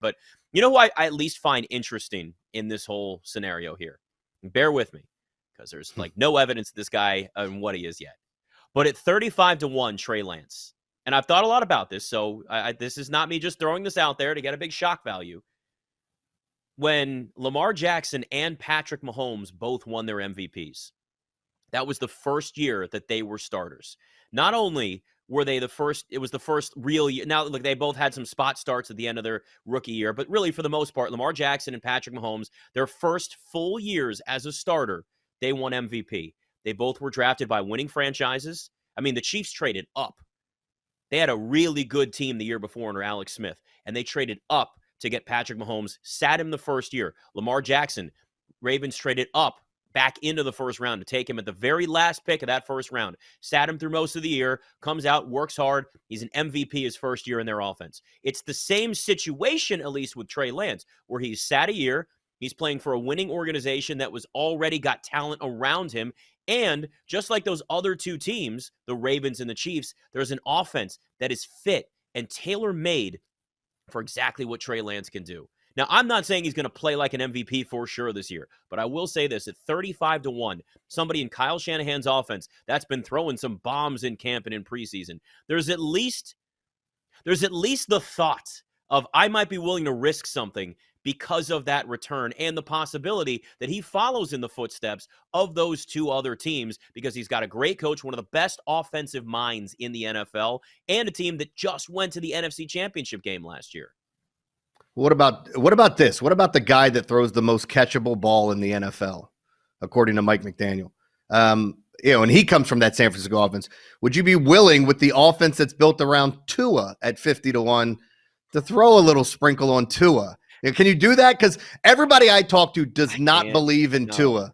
But you know who I at least find interesting in this whole scenario here? Bear with me, because there's like no evidence of this guy and what he is yet. But at 35-1, Trey Lance. And I've thought a lot about this, so this is not me just throwing this out there to get a big shock value. When Lamar Jackson and Patrick Mahomes both won their MVPs, that was the first year that they were starters. Not only were they the first, it was the first real year. Now, look, they both had some spot starts at the end of their rookie year, but really, for the most part, Lamar Jackson and Patrick Mahomes, their first full years as a starter, they won MVP. They both were drafted by winning franchises. I mean, the Chiefs traded up. They had a really good team the year before under Alex Smith, and they traded up to get Patrick Mahomes, sat him the first year. Lamar Jackson, Ravens traded up back into the first round to take him at the very last pick of that first round. Sat him through most of the year, comes out, works hard. He's an MVP his first year in their offense. It's the same situation, at least with Trey Lance, where he's sat a year. He's playing for a winning organization that was already got talent around him. And just like those other two teams, the Ravens and the Chiefs, there's an offense that is fit and tailor-made for exactly what Trey Lance can do. Now, I'm not saying he's going to play like an MVP for sure this year, but I will say this, at 35-1, somebody in Kyle Shanahan's offense that's been throwing some bombs in camp and in preseason, there's at least the thought of, I might be willing to risk something because of that return and the possibility that he follows in the footsteps of those two other teams, because he's got a great coach, one of the best offensive minds in the NFL, and a team that just went to the NFC Championship game last year. What about this? What about the guy that throws the most catchable ball in the NFL, according to Mike McDaniel? And he comes from that San Francisco offense. Would you be willing, with the offense that's built around Tua at 50-1, to throw a little sprinkle on Tua? Can you do that? Because everybody I talk to does not believe in Tua.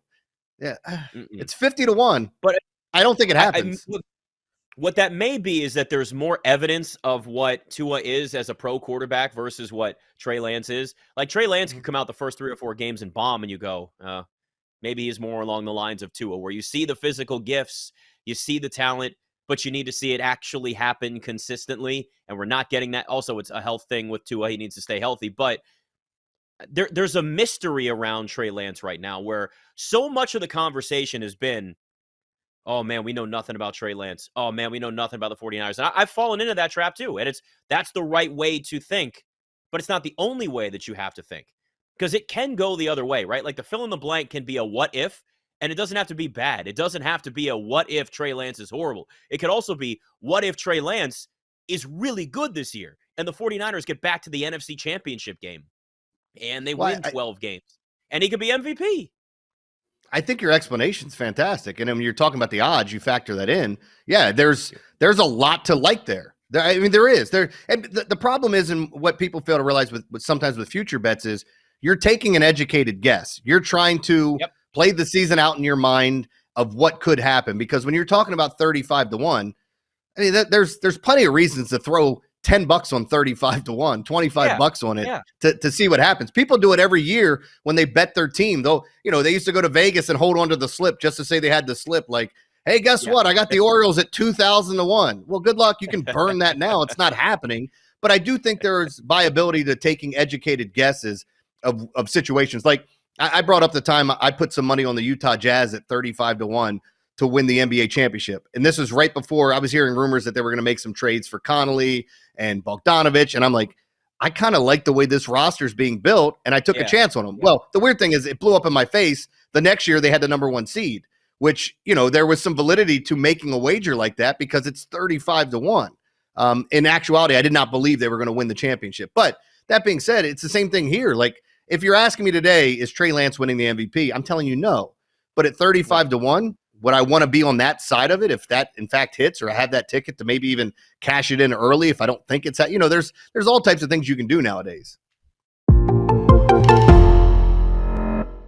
Yeah, it's 50-1, but I don't think it happens. What that may be is that there's more evidence of what Tua is as a pro quarterback versus what Trey Lance is. Like, Trey Lance can come out the first 3 or 4 games and bomb, and you go, maybe he's more along the lines of Tua, where you see the physical gifts, you see the talent, but you need to see it actually happen consistently, and we're not getting that. Also, it's a health thing with Tua. He needs to stay healthy, but there's a mystery around Trey Lance right now, where so much of the conversation has been, oh, man, we know nothing about Trey Lance. Oh, man, we know nothing about the 49ers. And I've fallen into that trap too. And that's the right way to think, but it's not the only way that you have to think, because it can go the other way, right? Like, the fill in the blank can be a what if, and it doesn't have to be bad. It doesn't have to be a what if Trey Lance is horrible. It could also be what if Trey Lance is really good this year and the 49ers get back to the NFC Championship game and they win 12 games and he could be MVP. I think your explanation's fantastic. And when you're talking about the odds, you factor that in. Yeah, there's a lot to like there. I mean, there is. And the problem is, and what people fail to realize with sometimes with future bets, is you're taking an educated guess. You're trying to play the season out in your mind of what could happen. Because when you're talking about 35-1, I mean, there's plenty of reasons to throw $10 on 35-1, $25 on it to see what happens. People do it every year when they bet their team. Though, they used to go to Vegas and hold on to the slip just to say they had the slip. Like, hey, guess what? I got the Orioles at 2,000-1. Well, good luck. You can burn that now. It's not happening. But I do think there's viability to taking educated guesses of situations. Like, I brought up the time I put some money on the Utah Jazz at 35-1 to win the NBA championship. And this was right before I was hearing rumors that they were going to make some trades for Connolly and Bogdanovich. And I'm like, I kind of like the way this roster is being built, and I took a chance on them. Well, the weird thing is it blew up in my face. The next year they had the number 1 seed, which, there was some validity to making a wager like that because it's 35-1. In actuality, I did not believe they were going to win the championship. But that being said, it's the same thing here. Like, if you're asking me today, is Trey Lance winning the MVP? I'm telling you no. But at 35-1, would I want to be on that side of it if that in fact hits, or I have that ticket to maybe even cash it in early if I don't think it's that? There's all types of things you can do nowadays.